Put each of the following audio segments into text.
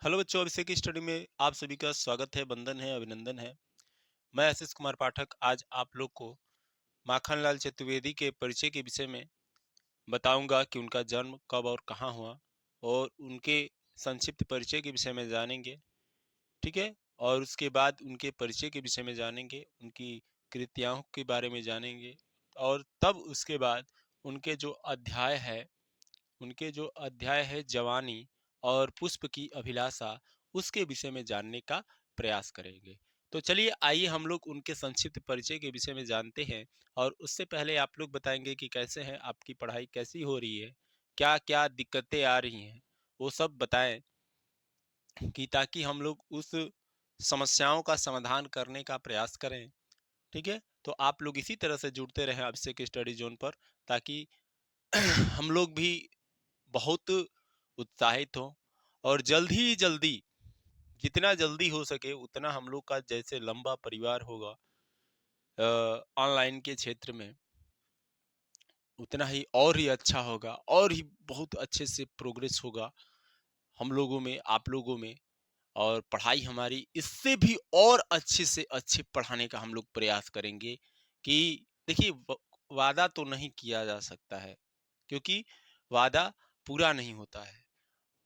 Hello बच्चों, अभिषेक की study में आप सभी का स्वागत है, वंदन है, अभिनंदन है। मैं आशीष कुमार पाठक आज आप लोग को माखनलाल चतुर्वेदी के परिचय के विषय में बताऊंगा कि उनका जन्म कब और कहाँ हुआ और उनके संक्षिप्त परिचय के विषय में जानेंगे। ठीक है। और उसके बाद उनके परिचय के विषय में जानेंगे, उनकी कृतियों के बारे में जानेंगे और तब उसके बाद उनके जो अध्याय है जवानी और पुष्प की अभिलाषा, उसके विषय में जानने का प्रयास करेंगे। तो चलिए आइए हम लोग उनके संक्षिप्त परिचय के विषय में जानते हैं। और उससे पहले आप लोग बताएंगे कि कैसे हैं, आपकी पढ़ाई कैसी हो रही है, क्या क्या दिक्कतें आ रही हैं, वो सब बताएं कि ताकि हम लोग उस समस्याओं का समाधान करने का प्रयास करें। ठीक है। तो आप लोग इसी तरह से जुड़ते रहें अभिषेक स्टडी जोन पर, ताकि हम लोग भी बहुत उत्साहित हो और जल्दी जितना जल्दी हो सके उतना हम लोग का जैसे लंबा परिवार होगा ऑनलाइन के क्षेत्र में, उतना ही और ही अच्छा होगा और ही बहुत अच्छे से प्रोग्रेस होगा हम लोगों में, आप लोगों में। और पढ़ाई हमारी इससे भी और अच्छे से अच्छे पढ़ाने का हम लोग प्रयास करेंगे। कि देखिए, वादा तो नहीं किया जा सकता है, क्योंकि वादा पूरा नहीं होता है।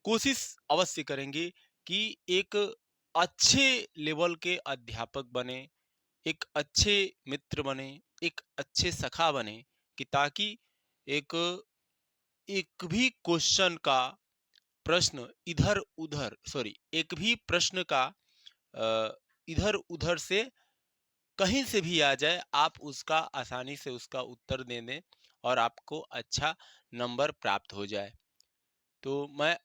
कोशिश अवश्य करेंगे कि एक अच्छे लेवल के अध्यापक बने, एक अच्छे मित्र बने, एक अच्छे सखा बने, कि ताकि एक एक भी क्वेश्चन का प्रश्न इधर उधर सॉरी एक भी प्रश्न का इधर उधर से कहीं से भी आ जाए, आप उसका आसानी से उसका उत्तर दे दें और आपको अच्छा नंबर प्राप्त हो जाए। तो मैं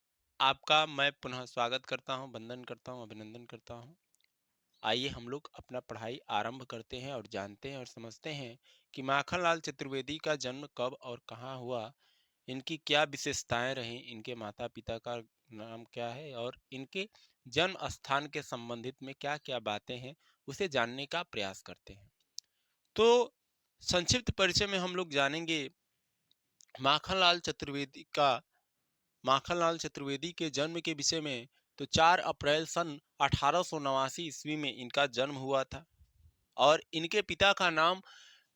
पुनः स्वागत करता हूं, वंदन करता हूं, अभिनंदन करता हूं। आइए हम लोग अपना पढ़ाई आरंभ करते हैं और जानते हैं और समझते हैं कि माखनलाल चतुर्वेदी का जन्म कब और कहाँ हुआ, इनकी क्या विशेषताएं रहीं, इनके माता पिता का नाम क्या है और इनके जन्म स्थान के संबंधित में क्या क्या बातें हैं, उसे जानने का प्रयास करते हैं। तो संक्षिप्त परिचय में हम लोग जानेंगे माखनलाल चतुर्वेदी का माखनलाल चतुर्वेदी के जन्म के विषय में। तो 4 अप्रैल सन 1889 ईस्वी में इनका जन्म हुआ था। और इनके पिता का नाम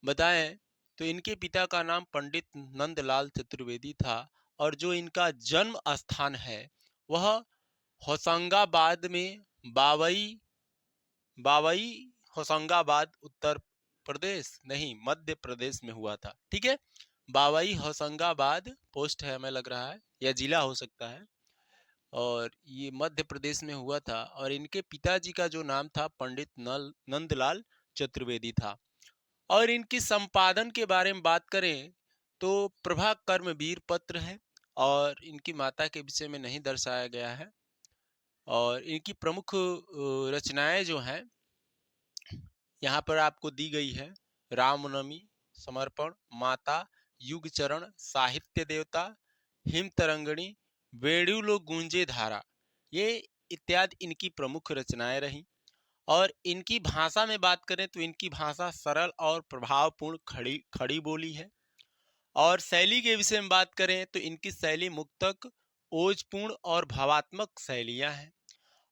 बताएं तो इनके पिता का नाम पंडित नंदलाल चतुर्वेदी था। और जो इनका जन्म स्थान है वह होशंगाबाद में बावई बावई होशंगाबाद उत्तर प्रदेश नहीं, मध्य प्रदेश में हुआ था। ठीक है। बावई होशंगाबाद पोस्ट है, हमें लग रहा है, या जिला हो सकता है। और ये मध्य प्रदेश में हुआ था। और इनके पिताजी का जो नाम था पंडित नंदलाल चतुर्वेदी था। और इनकी संपादन के बारे में बात करें तो प्रभा कर्मवीर पत्र है। और इनकी माता के विषय में नहीं दर्शाया गया है। और इनकी प्रमुख रचनाएं जो हैं यहाँ पर आपको दी गई है: रामनवमी, समर्पण, माता, युग चरण, साहित्य देवता, हिम तरंगणी, वेणुलो गूंजे धारा, ये इत्यादि इनकी प्रमुख रचनाएं रही। और इनकी भाषा में बात करें तो इनकी भाषा सरल और प्रभावपूर्ण खड़ी खड़ी बोली है। और शैली के विषय में बात करें तो इनकी शैली मुक्तक, ओजपूर्ण और भावात्मक शैलियां हैं।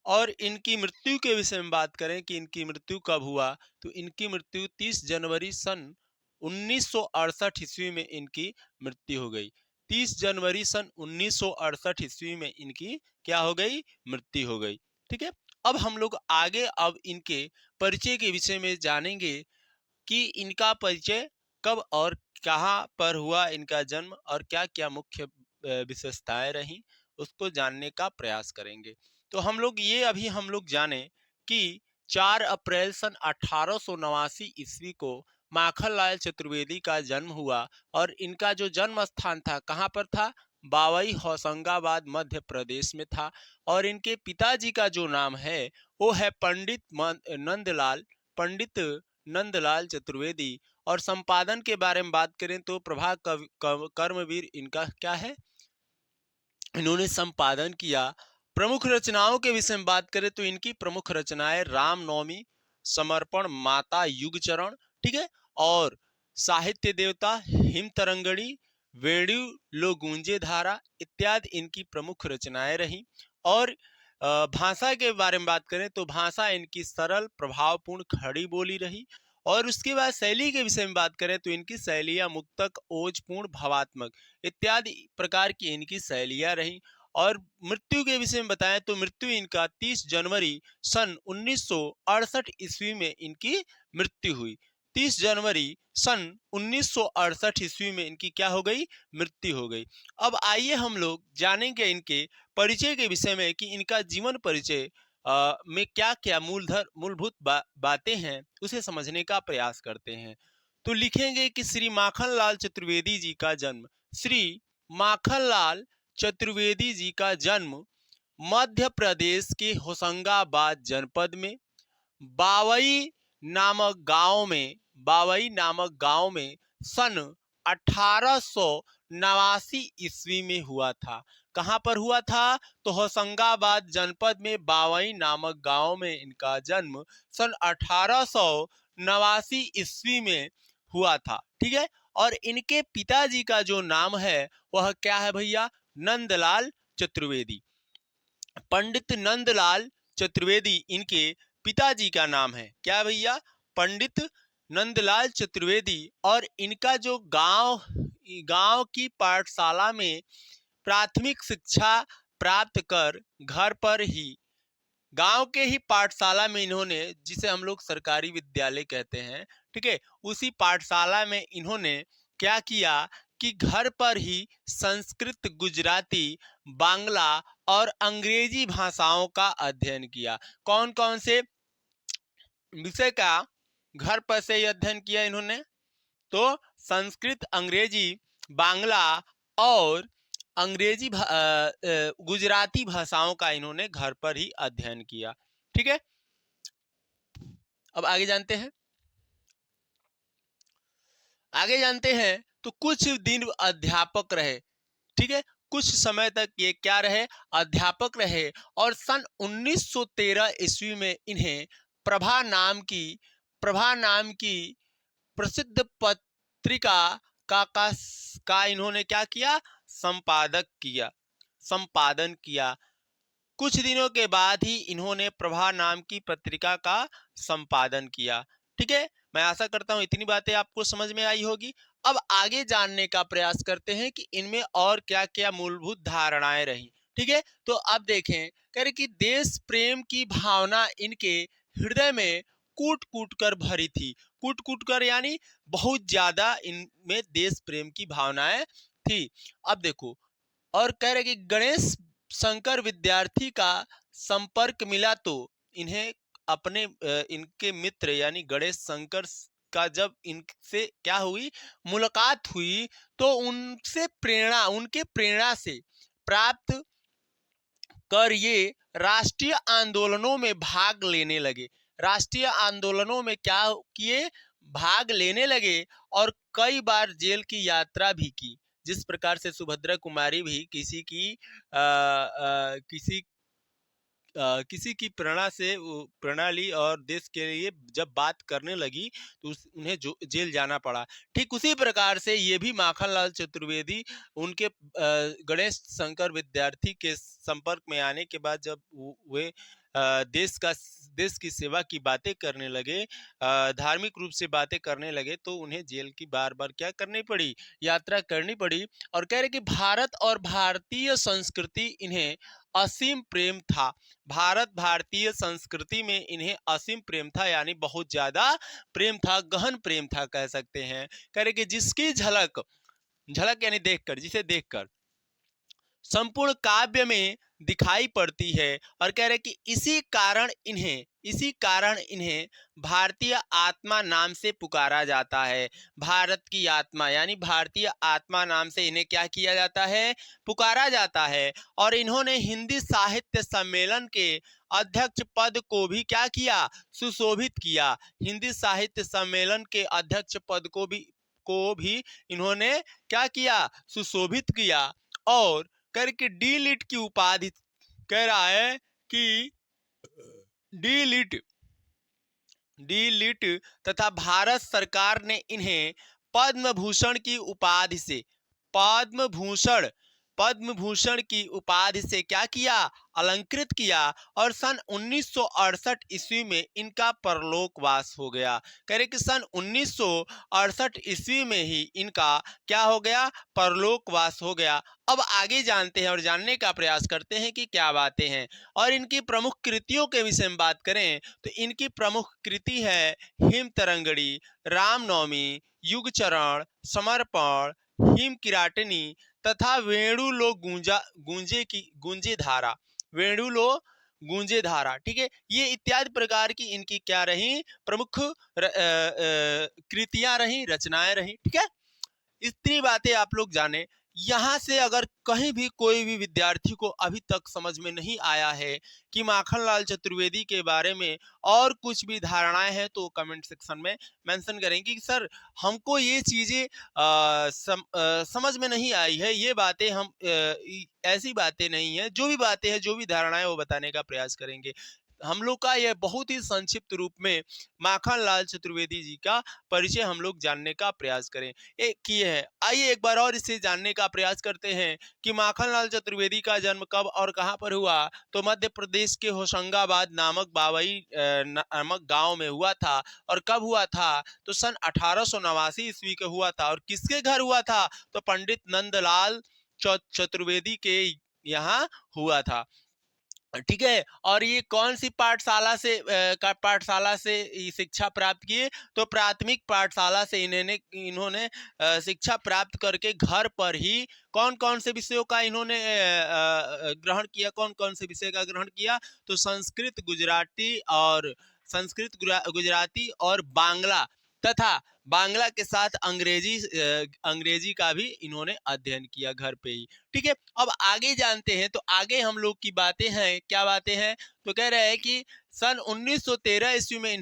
और इनकी मृत्यु के विषय में बात करें कि इनकी मृत्यु कब हुआ, तो इनकी मृत्यु 30 जनवरी सन 1968 ईस्वी में इनकी मृत्यु हो गई। 30 जनवरी सन 1968 ईस्वी में इनकी क्या हो गई, मृत्यु हो गई। ठीक है। अब हम लोग आगे अब इनके परिचय के विषय में जानेंगे कि इनका परिचय कब और कहाँ पर हुआ, इनका जन्म, और क्या क्या मुख्य विशेषताएं रहीं, उसको जानने का प्रयास करेंगे। तो हम लोग जाने कि 4 अप्रैल सन 1889 ईस्वी को माखनलाल चतुर्वेदी का जन्म हुआ। और इनका जो जन्म स्थान था कहाँ पर था, बावई होशंगाबाद मध्य प्रदेश में था। और इनके पिताजी का जो नाम है वो है पंडित नंदलाल चतुर्वेदी। और संपादन के बारे में बात करें तो कर्मवीर इनका क्या है, इन्होंने संपादन किया। प्रमुख रचनाओं के विषय में बात करें तो इनकी प्रमुख रचनाएं रामनवमी, समर्पण, माता, युग चरण, ठीक है, और साहित्य देवता, हिम तरंगणी, वेणु लो गूंजे धारा इत्यादि इनकी प्रमुख रचनाएं रही। और भाषा के बारे में बात करें तो भाषा इनकी सरल, प्रभावपूर्ण, खड़ी बोली रही। और उसके बाद शैली के विषय में बात करें तो इनकी शैलियाँ मुक्तक, ओजपूर्ण, भावात्मक इत्यादि प्रकार की इनकी शैलियाँ रही। और मृत्यु के विषय में बताएं तो मृत्यु इनका 30 जनवरी सन 1968 ईस्वी में इनकी मृत्यु हुई। 30 जनवरी सन 1968 ईस्वी में इनकी क्या हो गई? मृत्यु हो गई। अब आइए हम लोग जानेंगे इनके परिचय के विषय में कि इनका जीवन परिचय में क्या क्या मूलभूत बातें हैं, उसे समझने का प्रयास करते हैं। तो लिखेंगे कि श्री माखनलाल चतुर्वेदी जी का जन्म, श्री माखनलाल चतुर्वेदी जी का जन्म मध्य प्रदेश के होशंगाबाद जनपद में बावई बावई नामक गांव में सन 1889 ईस्वी में हुआ था। कहां पर हुआ था? तो होशंगाबाद जनपद में बावई नामक गांव में इनका जन्म सन 1889 ईस्वी में हुआ था। ठीक है। और इनके पिताजी का जो नाम है वह क्या है भैया? नंदलाल चतुर्वेदी। पंडित नंदलाल चतुर्वेदी इनके पिताजी का नाम है। क्या भैया? पंडित नंदलाल चतुर्वेदी। और इनका जो गांव की पाठशाला में प्राथमिक शिक्षा प्राप्त कर घर पर ही, गांव के ही पाठशाला में इन्होंने, जिसे हम लोग सरकारी विद्यालय कहते हैं, ठीक है, उसी पाठशाला में इन्होंने क्या किया कि घर पर ही संस्कृत, गुजराती, बांग्ला और अंग्रेजी भाषाओं का अध्ययन किया। कौन कौन से विषय का घर पर से ही अध्ययन किया इन्होंने? तो संस्कृत, अंग्रेजी, बांग्ला और गुजराती भाषाओं का इन्होंने घर पर ही अध्ययन किया। ठीक है। अब आगे जानते हैं तो कुछ दिन अध्यापक रहे। ठीक है। कुछ समय तक ये क्या रहे? अध्यापक रहे। और सन 1913 ईस्वी में इन्हें प्रभा नाम की प्रसिद्ध पत्रिका का इन्होंने क्या किया? संपादन किया। कुछ दिनों के बाद ही इन्होंने प्रभा नाम की पत्रिका का संपादन किया। ठीक है। मैं आशा करता हूं इतनी बातें आपको समझ में आई होगी। अब आगे जानने का प्रयास करते हैं कि इनमें और क्या क्या मूलभूत धारणाएं रही। ठीक है। तो अब देखें, कह रहे कि देश प्रेम की भावना इनके हृदय में कूट कूट कर भरी थी। कूट कूट कर यानी बहुत ज्यादा इनमें देश प्रेम की भावनाएं थी। अब देखो, और कह रहे कि गणेश शंकर विद्यार्थी का संपर्क मिला तो इन्हें अपने इनके मित्र यानी गणेश शंकर का जब इनसे क्या हुई? मुलाकात हुई, तो उनके प्रेरणा से प्राप्त कर ये राष्ट्रीय आंदोलनों में भाग लेने लगे। राष्ट्रीय आंदोलनों में क्या किए? भाग लेने लगे। और कई बार जेल की यात्रा भी की। जिस प्रकार से सुभद्रा कुमारी भी किसी की प्रेरणा से प्रणाली और देश के लिए जब बात करने लगी तो उन्हें जेल जाना पड़ा। ठीक उसी प्रकार से ये भी माखनलाल चतुर्वेदी उनके गणेश शंकर विद्यार्थी के संपर्क में आने के बाद जब वे देश की सेवा की बातें करने लगे, धार्मिक रूप से बातें करने लगे, तो उन्हें जेल की बार बार क्या करनी पड़ी? यात्रा करनी पड़ी। और कह रहे कि भारत और भारतीय संस्कृति इन्हें असीम प्रेम था। भारतीय संस्कृति में इन्हें असीम प्रेम था, यानी बहुत ज्यादा प्रेम था, गहन प्रेम था कह सकते हैं। कह रहे कि जिसकी झलक यानी जिसे देखकर संपूर्ण काव्य में दिखाई पड़ती है। और कह रहे कि इसी कारण इन्हें भारतीय आत्मा नाम से पुकारा जाता है। भारत की आत्मा यानी भारतीय आत्मा नाम से इन्हें क्या किया जाता है? पुकारा जाता है। और इन्होंने हिंदी साहित्य सम्मेलन के अध्यक्ष पद को भी क्या किया? सुशोभित किया। हिंदी साहित्य सम्मेलन के अध्यक्ष पद को भी इन्होंने क्या किया? सुशोभित किया। और करके डी लिट की उपाधि कह रहा है कि डी लिट तथा भारत सरकार ने इन्हें पद्म भूषण की उपाधि से पद्म भूषण की उपाधि से क्या किया, अलंकृत किया, और सन 1968 ईस्वी में इनका परलोकवास हो गया। कह रहे कि सन 1968 ईस्वी में ही इनका क्या हो गया, परलोकवास हो गया। अब आगे जानते हैं और जानने का प्रयास करते हैं कि क्या बातें हैं। और इनकी प्रमुख कृतियों के विषय में बात करें तो इनकी प्रमुख कृति है हिम तरंगड़ी, रामनवमी, युगचरण, समर्पण, हिम किराटनी तथा वेणुलो गूंजे धारा, वेणुलो गूंजे धारा। ठीक है, ये इत्यादि प्रकार की इनकी क्या रही, प्रमुख कृतियां रही, रचनाएं रही। ठीक है, इतनी बातें आप लोग जाने। यहाँ से अगर कहीं भी कोई भी विद्यार्थी को अभी तक समझ में नहीं आया है कि माखनलाल चतुर्वेदी के बारे में और कुछ भी धारणाएं हैं तो कमेंट सेक्शन में मेंशन करेंगे कि सर हमको ये चीजें समझ में नहीं आई है, ये बातें हम ऐसी बातें नहीं है, जो भी बातें हैं, जो भी धारणाएं, वो बताने का प्रयास करेंगे। हम लोग का यह बहुत ही संक्षिप्त रूप में माखनलाल चतुर्वेदी जी का परिचय हम लोग जानने का प्रयास करें किए हैं। आइए एक बार और इसे जानने का प्रयास करते हैं कि माखनलाल चतुर्वेदी का जन्म कब और कहां पर हुआ। तो मध्य प्रदेश के होशंगाबाद नामक बावई नामक गांव में हुआ था। और कब हुआ था, तो सन 1889 ईस्वी का हुआ था। और किसके घर हुआ था, तो पंडित नंदलाल चतुर्वेदी के यहाँ हुआ था। ठीक है, और ये कौन सी पाठशाला से शिक्षा प्राप्त किए, तो प्राथमिक पाठशाला से इन्होंने शिक्षा प्राप्त करके घर पर ही कौन कौन से विषयों का इन्होंने ग्रहण किया, कौन कौन से विषय का ग्रहण किया, तो संस्कृत गुजराती और बांग्ला तथा बांग्ला के साथ अंग्रेजी का भी इन्होंने अध्ययन किया घर पे ही। ठीक है, अब आगे जानते हैं। तो आगे हम लोग की बातें हैं, क्या बातें हैं, तो कह रहे हैं कि सन 1913 ईस्वी में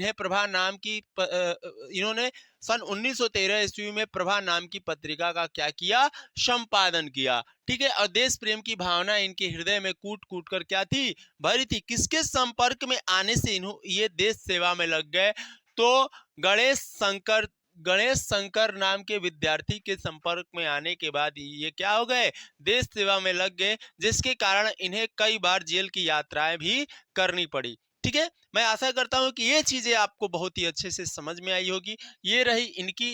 इन्होंने सन 1913 ईस्वी में प्रभा नाम की पत्रिका का क्या किया, संपादन किया। ठीक है, और देश प्रेम की भावना इनके हृदय में कूट कूट कर क्या थी, भरी थी। किसके संपर्क में आने से ये देश सेवा में लग गए, तो गणेश शंकर नाम के विद्यार्थी के संपर्क में आने के बाद ये क्या हो गए, देश सेवा में लग गए, जिसके कारण इन्हें कई बार जेल की यात्राएं भी करनी पड़ी। ठीक है, मैं आशा करता हूं कि ये चीजें आपको बहुत ही अच्छे से समझ में आई होगी। ये रही इनकी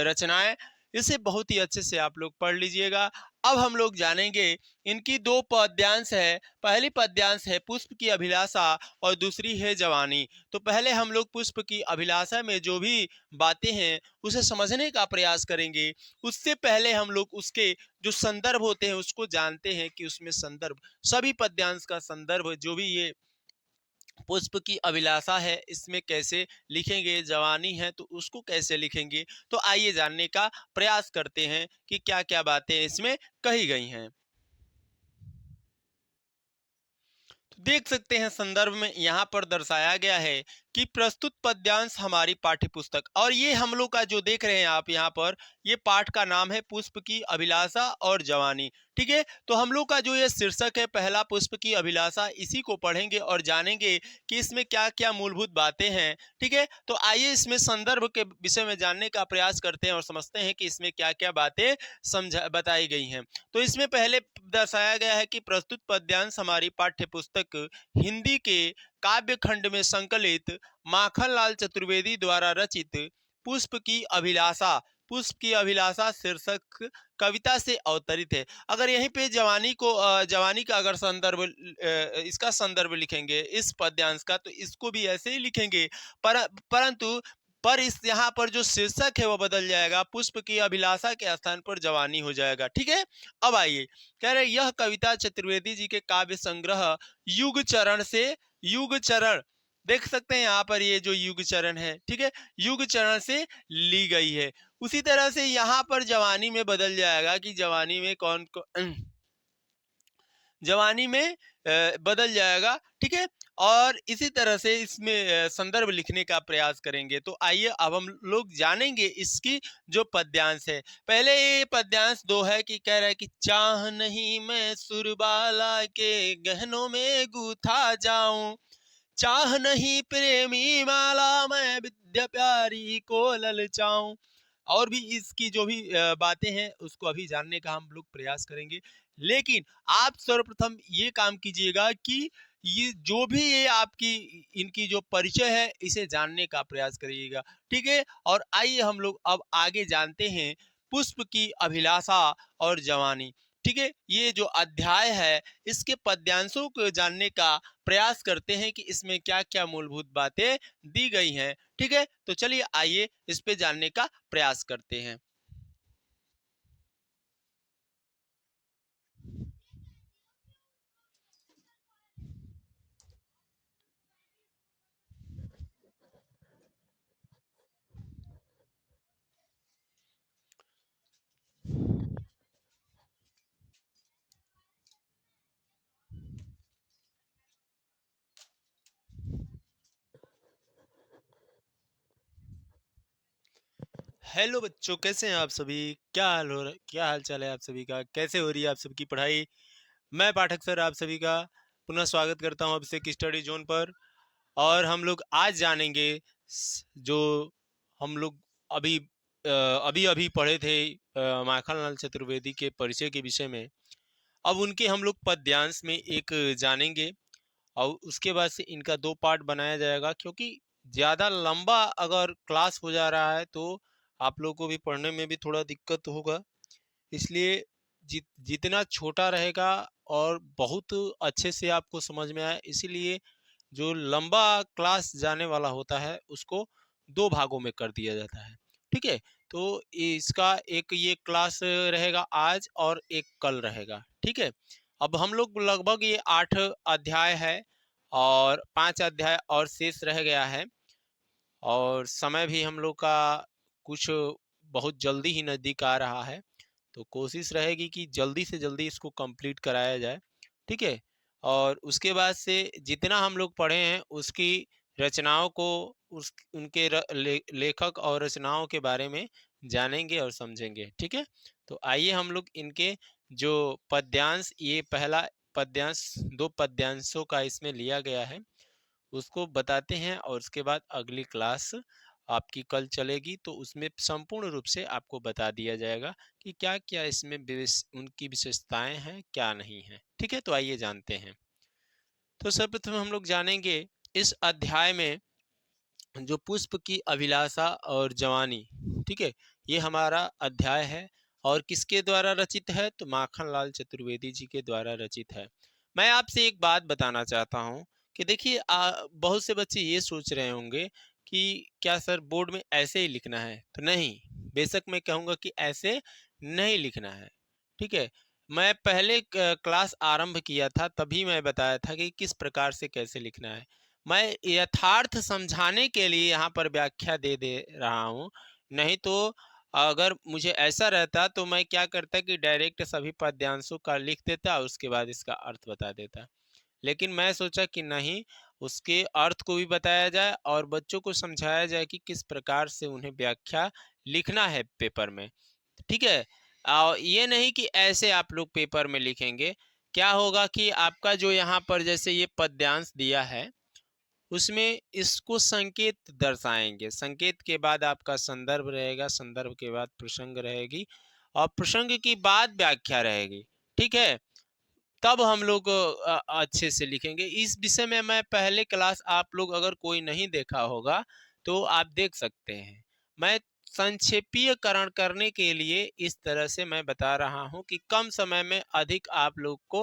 रचनाएं, इसे बहुत ही अच्छे से आप लोग पढ़ लीजिएगा। अब हम लोग जानेंगे इनकी दो पद्यांश है। पहली पद्यांश है पुष्प की अभिलाषा और दूसरी है जवानी। तो पहले हम लोग पुष्प की अभिलाषा में जो भी बातें हैं उसे समझने का प्रयास करेंगे। उससे पहले हम लोग उसके जो संदर्भ होते हैं उसको जानते हैं कि उसमें संदर्भ, सभी पद्यांश का संदर्भ, जो भी ये पुष्प की अभिलाषा है इसमें कैसे लिखेंगे, जवानी है तो उसको कैसे लिखेंगे। तो आइए जानने का प्रयास करते हैं कि क्या क्या बातें इसमें कही गई हैं। तो देख सकते हैं संदर्भ में यहाँ पर दर्शाया गया है कि प्रस्तुत पद्यांश हमारी पाठ्य पुस्तक, और ये हम लोग का जो देख रहे हैं आप यहाँ पर, ये पाठ का नाम है पुष्प की अभिलाषा और जवानी। ठीक है, तो हम लोग का जो ये शीर्षक है पहला पुष्प की अभिलाषा, इसी को पढ़ेंगे और जानेंगे कि इसमें क्या क्या मूलभूत बातें हैं। ठीक है, तो आइए इसमें संदर्भ के विषय में जानने का प्रयास करते हैं और समझते हैं कि इसमें क्या क्या बातें बताई गई हैं। तो इसमें पहले दर्शाया गया है कि प्रस्तुत पद्यांश हमारी पाठ्य पुस्तक हिंदी के काव्य खंड में संकलित माखनलाल चतुर्वेदी द्वारा रचित पुष्प की अभिलाषा शीर्षक कविता से अवतरित है। अगर यहीं पे जवानी का अगर इसका संदर्भ लिखेंगे इस पद्यांश का, तो इसको भी ऐसे ही लिखेंगे, परंतु इस यहाँ पर जो शीर्षक है वो बदल जाएगा, पुष्प की अभिलाषा के स्थान पर जवानी हो जाएगा। ठीक है, अब आइए, कह रहे यह कविता चतुर्वेदी जी के काव्य संग्रह युग चरण, देख सकते हैं यहाँ पर ये जो युग चरण है, ठीक है, युग चरण से ली गई है। उसी तरह से यहाँ पर जवानी में बदल जाएगा कि जवानी में जवानी में बदल जाएगा। ठीक है, और इसी तरह से इसमें संदर्भ लिखने का प्रयास करेंगे। तो आइए अब हम लोग जानेंगे इसकी जो पद्यांश है। पहले ये पद्यांश दो है कि कह रहा है कि चाह नहीं मैं सुरबाला के गहनों में गूथा जाऊं, चाह नहीं प्रेमी माला मैं विद्या प्यारी को ललचाऊं। और भी इसकी जो भी बातें हैं उसको अभी जानने का हम लोग प्रयास करेंगे। लेकिन आप सर्वप्रथम ये काम कीजिएगा कि ये जो भी ये आपकी इनकी जो परिचय है इसे जानने का प्रयास करिएगा, ठीक है। और आइए हम लोग अब आगे जानते हैं पुष्प की अभिलाषा और जवानी, ठीक है। ये जो अध्याय है इसके पद्यांशों को जानने का प्रयास करते हैं कि इसमें क्या क्या मूलभूत बातें दी गई हैं, ठीक है। तो चलिए आइए इस पे जानने का प्रयास करते हैं। हेलो बच्चों, कैसे हैं आप सभी? क्या हाल चाल है आप सभी का? कैसे हो रही है आप सबकी पढ़ाई? मैं पाठक सर आप सभी का पुनः स्वागत करता हूं अभिषेक स्टडी जोन पर। और हम लोग आज जानेंगे जो हम लोग अभी अभी अभी पढ़े थे माखनलाल चतुर्वेदी के परिचय के विषय में। अब उनके हम लोग पद्यांश में एक जानेंगे और उसके बाद से इनका दो पार्ट बनाया जाएगा, क्योंकि ज़्यादा लंबा अगर क्लास हो जा रहा है तो आप लोगों को भी पढ़ने में भी थोड़ा दिक्कत होगा। इसलिए जितना छोटा रहेगा और बहुत अच्छे से आपको समझ में आए, इसीलिए जो लंबा क्लास जाने वाला होता है उसको दो भागों में कर दिया जाता है, ठीक है। तो इसका एक ये क्लास रहेगा आज और एक कल रहेगा, ठीक है। अब हम लोग लगभग ये 8 अध्याय है और 5 अध्याय और शेष रह गया है। और समय भी हम लोग का कुछ बहुत जल्दी ही नज़दीक आ रहा है, तो कोशिश रहेगी कि जल्दी से जल्दी इसको कंप्लीट कराया जाए, ठीक है। और उसके बाद से जितना हम लोग पढ़े हैं उसकी रचनाओं को उनके लेखक और रचनाओं के बारे में जानेंगे और समझेंगे, ठीक है। तो आइए हम लोग इनके जो पद्यांश, ये पहला पद्यांश दो पद्यांशों का इसमें लिया गया है, उसको बताते हैं। और उसके बाद अगली क्लास आपकी कल चलेगी तो उसमें संपूर्ण रूप से आपको बता दिया जाएगा कि क्या क्या इसमें उनकी विशेषताएं हैं, क्या नहीं है, ठीक है। तो आइए जानते हैं। तो सर्वप्रथम हम लोग जानेंगे इस अध्याय में जो पुष्प की अभिलाषा और जवानी, ठीक है, ये हमारा अध्याय है। और किसके द्वारा रचित है? तो माखनलाल चतुर्वेदी जी के द्वारा रचित है। मैं आपसे एक बात बताना चाहता हूँ कि देखिए, बहुत से बच्चे ये सोच रहे होंगे कि क्या सर बोर्ड में ऐसे ही लिखना है? तो नहीं, बेशक मैं कहूँगा कि ऐसे नहीं लिखना है, ठीक है। मैं पहले क्लास आरंभ किया था तभी मैं बताया था कि किस प्रकार से कैसे लिखना है। मैं यथार्थ समझाने के लिए यहाँ पर व्याख्या दे दे रहा हूँ, नहीं तो अगर मुझे ऐसा रहता तो मैं क्या करता कि डायरेक्ट सभी पद्यांशों का लिख देता और उसके बाद इसका अर्थ बता देता। लेकिन मैं सोचा कि नहीं, उसके अर्थ को भी बताया जाए और बच्चों को समझाया जाए कि किस प्रकार से उन्हें व्याख्या लिखना है पेपर में, ठीक है। ये नहीं कि ऐसे आप लोग पेपर में लिखेंगे। क्या होगा कि आपका जो यहाँ पर जैसे ये पद्यांश दिया है उसमें इसको संकेत दर्शाएंगे, संकेत के बाद आपका संदर्भ रहेगा, संदर्भ के बाद प्रसंग रहेगी और प्रसंग की बाद व्याख्या रहेगी, ठीक है। तब हम लोग अच्छे से लिखेंगे। इस विषय में मैं पहले क्लास, आप लोग अगर कोई नहीं देखा होगा तो आप देख सकते हैं। मैं संक्षेपीकरण करने के लिए इस तरह से मैं बता रहा हूं कि कम समय में अधिक आप लोग को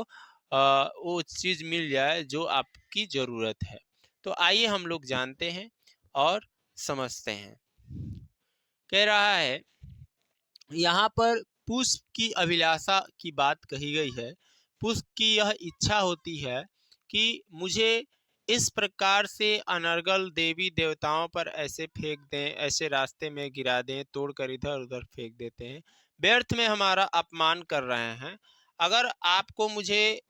वो चीज मिल जाए जो आपकी जरूरत है। तो आइए हम लोग जानते हैं और समझते हैं। कह रहा है यहाँ पर पुष्प की अभिलाषा की बात कही गई है। पुष्प की यह इच्छा होती है कि मुझे इस प्रकार से अनर्गल देवी देवताओं पर ऐसे फेंक दें, ऐसे रास्ते में गिरा दें, तोड़कर इधर उधर फेंक देते हैं, व्यर्थ में हमारा अपमान कर रहे हैं। अगर आपको मुझे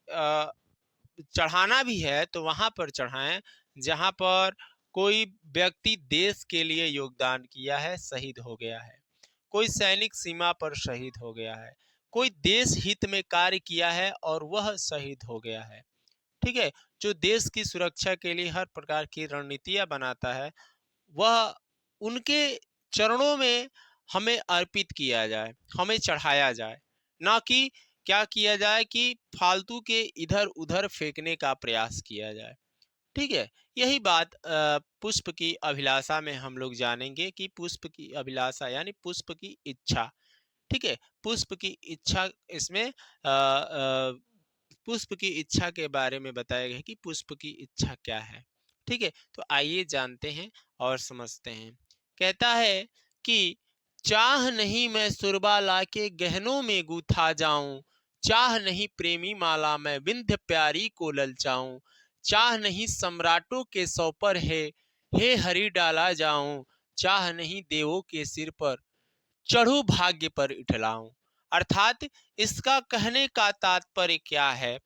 चढ़ाना भी है तो वहां पर चढ़ाएं जहां पर कोई व्यक्ति देश के लिए योगदान किया है, शहीद हो गया है, कोई सैनिक सीमा पर शहीद हो गया है, कोई देश हित में कार्य किया है और वह शहीद हो गया है, ठीक है। जो देश की सुरक्षा के लिए हर प्रकार की रणनीतियां बनाता है, वह उनके चरणों में हमें अर्पित किया जाए, हमें चढ़ाया जाए, ना कि क्या किया जाए कि फालतू के इधर उधर फेंकने का प्रयास किया जाए। ठीक है, यही बात पुष्प की अभिलाषा में हम लोग जानेंगे कि पुष्प की अभिलाषा यानी पुष्प की इच्छा। ठीक है, पुष्प की इच्छा इसमें पुष्प की इच्छा के बारे में बताया गया है कि पुष्प की इच्छा क्या है। ठीक है, तो आइए जानते हैं और समझते हैं। कहता है कि चाह नहीं मैं सुरबा लाके गहनों में गूथा जाऊं, चाह नहीं प्रेमी माला मैं विंध्य प्यारी को ललचाऊं, चाह नहीं सम्राटों के सौ पर है हे हरि डाला जाऊं, चाह नहीं देवों के सिर पर चढ़ू भाग्य पर इठलाऊं। अर्थात इसका कहने का तात्पर्य क्या है,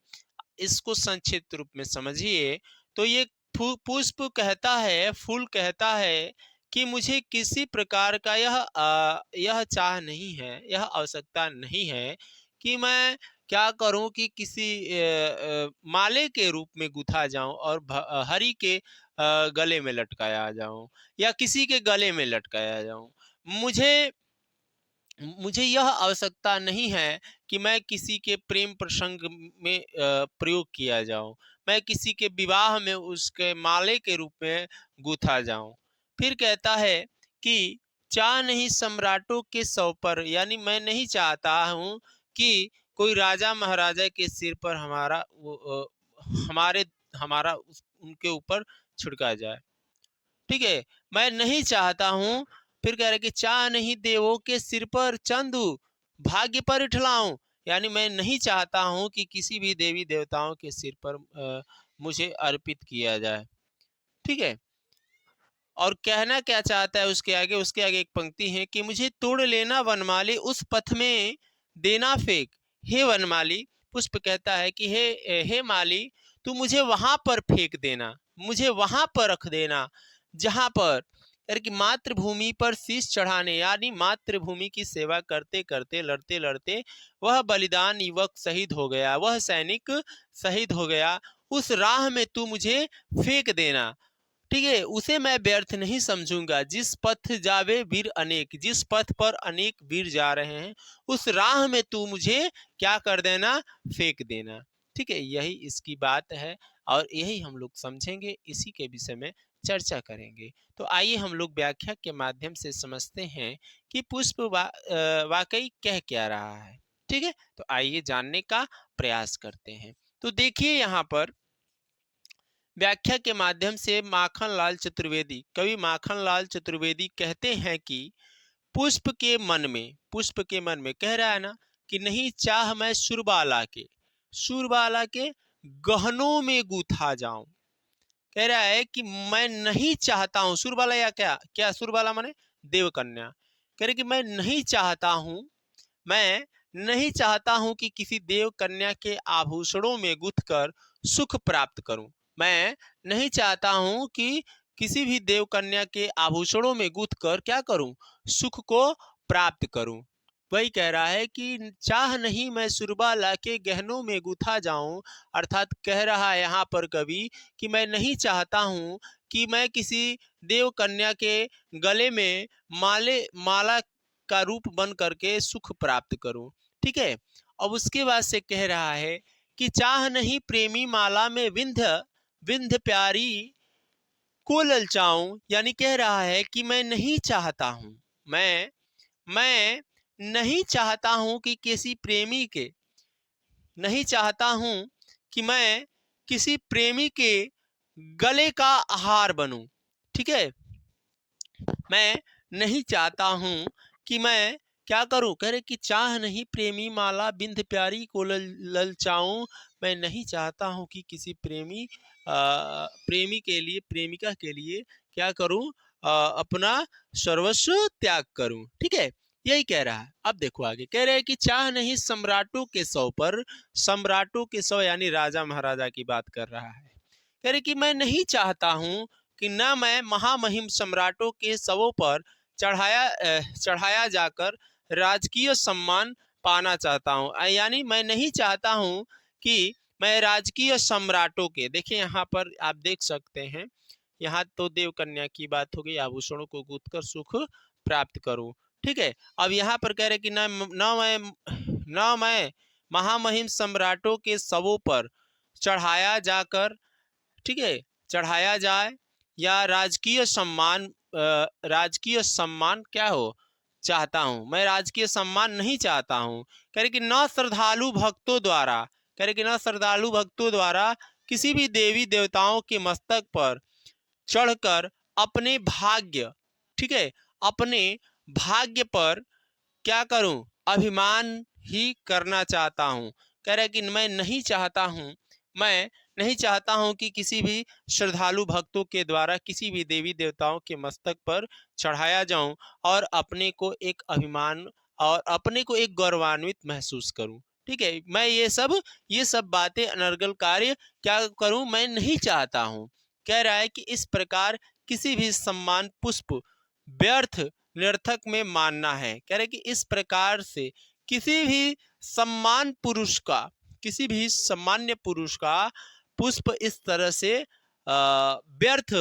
इसको संक्षिप्त रूप में समझिए। तो ये पुष्प कहता है, फूल कहता है कि मुझे किसी प्रकार का यह चाह नहीं है, यह आवश्यकता नहीं है कि मैं क्या करूं कि किसी माले के रूप में गुथा जाऊं और हरि के गले में लटकाया जाऊं या किसी के गले में लटकाया जाऊं। मुझे मुझे यह आवश्यकता नहीं है कि मैं किसी के प्रेम प्रसंग में प्रयोग किया जाऊं, मैं किसी के विवाह में उसके माले के रूप में गूथा जाऊं। फिर कहता है कि चाह नहीं सम्राटों के सौ पर, यानी मैं नहीं चाहता हूं कि कोई राजा महाराजा के सिर पर हमारे हमारा उनके ऊपर छिड़का जाए। ठीक है, मैं नहीं चाहता हूं। फिर कह रहे कि चाह नहीं देवों के सिर पर चंदू भाग्य पर इठलाऊं, यानी मैं नहीं चाहता हूं कि किसी भी देवी देवताओं के सिर पर मुझे अर्पित किया जाए। ठीक है, और कहना क्या चाहता है उसके आगे एक पंक्ति है कि मुझे तोड़ लेना वनमाली उस पथ में देना फेंक, हे वनमाली। पुष्प कहता है कि हे माली, तू मुझे वहां पर फेंक देना, मुझे वहां पर रख देना जहां पर, यानी कि मातृभूमि पर शीश चढ़ाने, यानी मातृभूमि की सेवा करते करते लड़ते लड़ते वह बलिदान युवक शहीद हो गया, वह सैनिक शहीद हो गया, उस राह में तू मुझे फेंक देना। ठीक है, उसे मैं व्यर्थ नहीं समझूंगा। जिस पथ जावे वीर अनेक, जिस पथ पर अनेक वीर जा रहे हैं उस राह में तू मुझे क्या कर देना, फेंक देना। ठीक है, यही इसकी बात है और यही हम लोग समझेंगे, इसी के विषय में चर्चा करेंगे। तो आइए हम लोग व्याख्या के माध्यम से समझते हैं कि पुष्प वाकई कह क्या रहा है। ठीक है, तो आइए जानने का प्रयास करते हैं। तो देखिए यहाँ पर व्याख्या के माध्यम से माखनलाल चतुर्वेदी, कवि माखनलाल चतुर्वेदी कहते हैं कि पुष्प के मन में कह रहा है ना कि नहीं चाह मैं सुरबाला के गहनों में गूथा जाऊं। कह रहा है कि मैं नहीं चाहता हूं, सुरबाला या क्या क्या सुरबाला माने देवकन्या। कह रहे कि मैं नहीं चाहता हूं कि किसी देव कन्या के आभूषणों में गुथकर सुख प्राप्त करूं। मैं नहीं चाहता हूं कि किसी भी देव कन्या के आभूषणों में गुथकर क्या करूं, सुख को प्राप्त करूं। वही कह रहा है कि चाह नहीं मैं सुरबा लाके गहनों में गुथा जाऊं। अर्थात कह रहा है यहाँ पर कवि कि मैं नहीं चाहता हूं कि मैं किसी देव कन्या के गले में माला का रूप बन करके सुख प्राप्त करूं। ठीक है, अब उसके बाद से कह रहा है कि चाह नहीं प्रेमी माला में विंध्य विंध्य प्यारी को ललचाऊं, यानी कह रहा है कि मैं नहीं चाहता हूं कि किसी प्रेमी के, नहीं चाहता हूं कि मैं किसी प्रेमी के गले का हार बनूं। ठीक है, मैं नहीं चाहता हूं कि मैं क्या करूं, कह रहे कि चाह नहीं प्रेमी माला बिंद प्यारी को ललचाऊं। मैं नहीं चाहता हूं कि किसी प्रेमी के लिए, प्रेमिका के लिए क्या करूं, अपना सर्वस्व त्याग करूं। ठीक है, यही कह रहा है। अब देखो आगे कह रहे हैं कि चाह नहीं सम्राटों के सौ पर, सम्राटों के सौ यानी राजा महाराजा की बात कर रहा है। कह रहे कि मैं नहीं चाहता हूं कि न मैं महामहिम सम्राटों के शवों पर चढ़ाया जाकर राजकीय सम्मान पाना चाहता हूं। यानी मैं नहीं चाहता हूं कि मैं राजकीय सम्राटों के, देखिए यहाँ पर आप देख सकते हैं, यहाँ तो देव कन्या की बात हो गई, आभूषणों को गूंथ कर सुख प्राप्त करूं। ठीक है, अब यहाँ पर कह रहे कि न मैं महामहिम सम्राटों के शवों पर चढ़ाया जाकर, ठीक है, चढ़ाया जाए, या राजकीय सम्मान क्या हो चाहता हूं, मैं राजकीय सम्मान नहीं चाहता हूं। कह रहे कि न श्रद्धालु भक्तों द्वारा, कह रहे कि न श्रद्धालु भक्तों द्वारा किसी भी देवी देवताओं के मस्तक पर चढ़कर अपने भाग्य, ठीक है, अपने भाग्य पर क्या करूं, अभिमान ही करना चाहता हूं। कह रहा है कि मैं नहीं चाहता हूं कि किसी भी श्रद्धालु भक्तों के द्वारा किसी भी देवी देवताओं के मस्तक पर चढ़ाया जाऊं और अपने को एक अभिमान और अपने को एक गौरवान्वित महसूस करूं। ठीक है, मैं ये सब बातें अनर्गल कार्य क्या करूं, मैं नहीं चाहता हूं। कह रहा है कि इस प्रकार किसी भी सम्मान पुष्प व्यर्थ निरर्थक में मानना है। कह रहे कि इस प्रकार से किसी भी सम्मान पुरुष का, किसी भी सामान्य पुरुष का पुष्प इस तरह से व्यर्थ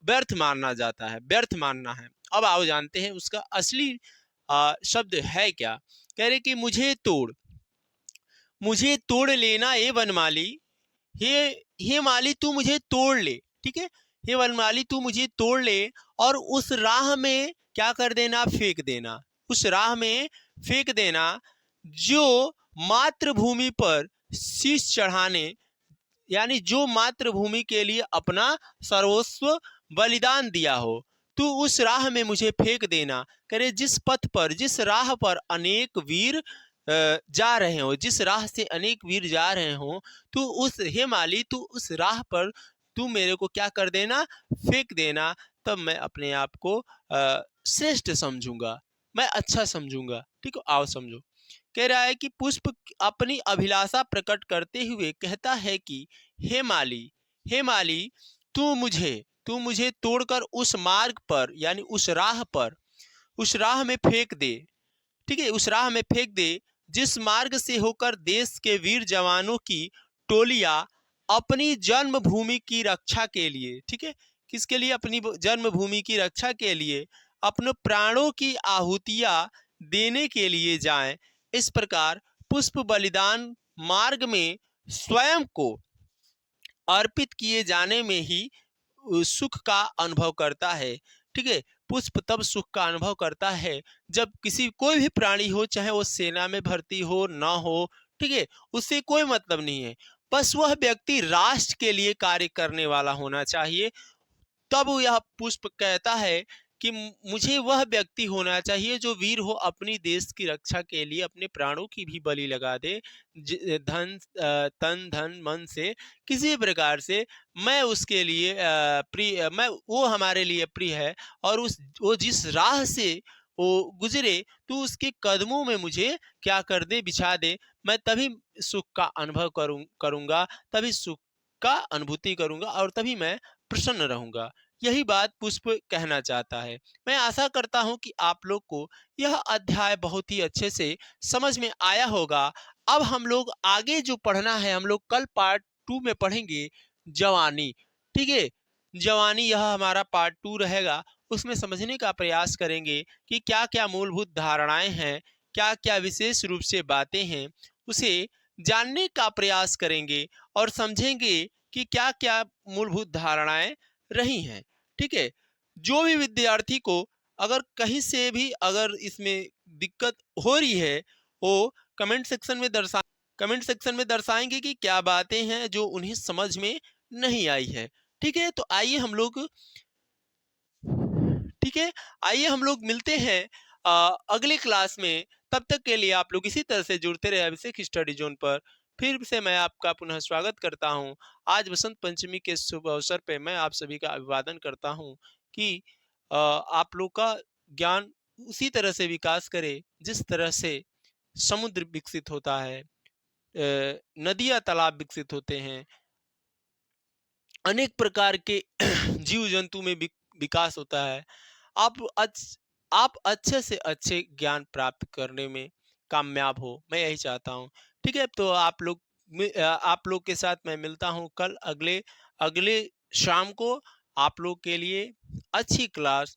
व्यर्थ मानना जाता है, व्यर्थ मानना है। अब आओ जानते हैं उसका असली शब्द है क्या। कह रहे कि मुझे तोड़ लेना ये वनमाली, हे माली तू मुझे तोड़ ले, ठीक है, हे वनमाली तू मुझे तोड़ ले और उस राह में क्या कर देना, फेंक देना, उस राह में फेंक देना जो मातृभूमि पर शीश चढ़ाने, यानी जो मातृभूमि के लिए अपना सर्वस्व बलिदान दिया हो, तू उस राह में मुझे फेंक देना। करे जिस पथ पर, जिस राह पर अनेक वीर जा रहे हो, जिस राह से अनेक वीर जा रहे हो, तू उस, हे माली तू उस राह पर तू मेरे को क्या कर देना, फेंक देना, तब मैं अपने आप को श्रेष्ठ समझूंगा, मैं अच्छा समझूंगा। ठीक है, आओ समझो। कह रहा है कि पुष्प अपनी अभिलाषा प्रकट करते हुए कहता है कि हे माली तू मुझे तोड़कर उस मार्ग पर, यानी उस राह में फेंक दे, ठीक है, उस राह में फेंक दे जिस मार्ग से होकर देश के वीर जवानों की टोलियां अपनी जन्मभूमि की रक्षा के लिए, ठीक है, किसके लिए, अपनी जन्मभूमि की रक्षा के लिए अपने प्राणों की आहुतियां देने के लिए जाएं। इस प्रकार पुष्प बलिदान मार्ग में स्वयं को अर्पित किए जाने में ही सुख का अनुभव करता है। ठीक है, पुष्प तब सुख का अनुभव करता है जब कोई भी प्राणी हो, चाहे वो सेना में भर्ती हो ना हो, ठीक है, उससे कोई मतलब नहीं है, बस वह व्यक्ति राष्ट्र के लिए कार्य करने वाला होना चाहिए। तब यह पुष्प कहता है कि मुझे वह व्यक्ति होना चाहिए जो वीर हो, अपनी देश की रक्षा के लिए अपने प्राणों की भी बलि लगा दे, तन धन मन से किसी प्रकार से। मैं उसके लिए प्रिय, मैं वो हमारे लिए प्रिय है, और वो जिस राह से वो गुजरे तो उसके कदमों में मुझे क्या कर दे, बिछा दे, मैं तभी सुख का अनुभव करूंगा, तभी सुख का अनुभूति करूंगा और तभी मैं प्रसन्न रहूंगा। यही बात पुष्प कहना चाहता है। मैं आशा करता हूं कि आप लोग को यह अध्याय बहुत ही अच्छे से समझ में आया होगा। अब हम लोग आगे जो पढ़ना है, हम लोग कल पार्ट 2 में पढ़ेंगे जवानी। ठीक है, जवानी यह हमारा पार्ट 2 रहेगा। उसमें समझने का प्रयास करेंगे कि क्या क्या मूलभूत धारणाएं हैं, क्या क्या विशेष रूप से बातें हैं, उसे जानने का प्रयास करेंगे और समझेंगे कि क्या क्या मूलभूत धारणाएं रही हैं। ठीक है, जो भी विद्यार्थी को अगर कहीं से भी अगर इसमें दिक्कत हो रही है, वो कमेंट सेक्शन में दर्शाएंगे कि क्या बातें हैं जो उन्हें समझ में नहीं आई है। ठीक है, तो आइए हम लोग, ठीक है, आइए हम लोग मिलते हैं अगले क्लास में। तब तक के लिए आप लोग इसी तरह से जुड़ते रहे अभिषेक स्टडी जोन पर। फिर से मैं आपका पुनः स्वागत करता हूं। आज बसंत पंचमी के शुभ अवसर पे मैं आप सभी का अभिवादन करता हूं कि आप लोग का ज्ञान उसी तरह से विकास करे जिस तरह से समुद्र विकसित होता है, नदियां तालाब विकसित होते हैं, अनेक प्रकार के जीव जंतु में विकास होता है। आप अच्छे से अच्छे ज्ञान प्राप्त करने में कामयाब हो, मैं यही चाहता हूँ। ठीक है, तो आप लोग के साथ मैं मिलता हूँ कल अगले अगले शाम को। आप लोग के लिए अच्छी क्लास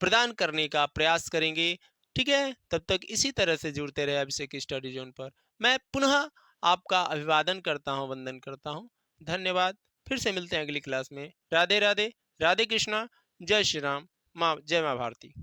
प्रदान करने का प्रयास करेंगे। ठीक है, तब तक इसी तरह से जुड़ते रहे अभिषेक स्टडी जोन पर। मैं पुनः आपका अभिवादन करता हूँ, वंदन करता हूँ। धन्यवाद। फिर से मिलते हैं अगली क्लास में। राधे राधे, राधे कृष्णा, जय श्री राम, माँ जय माँ भारती।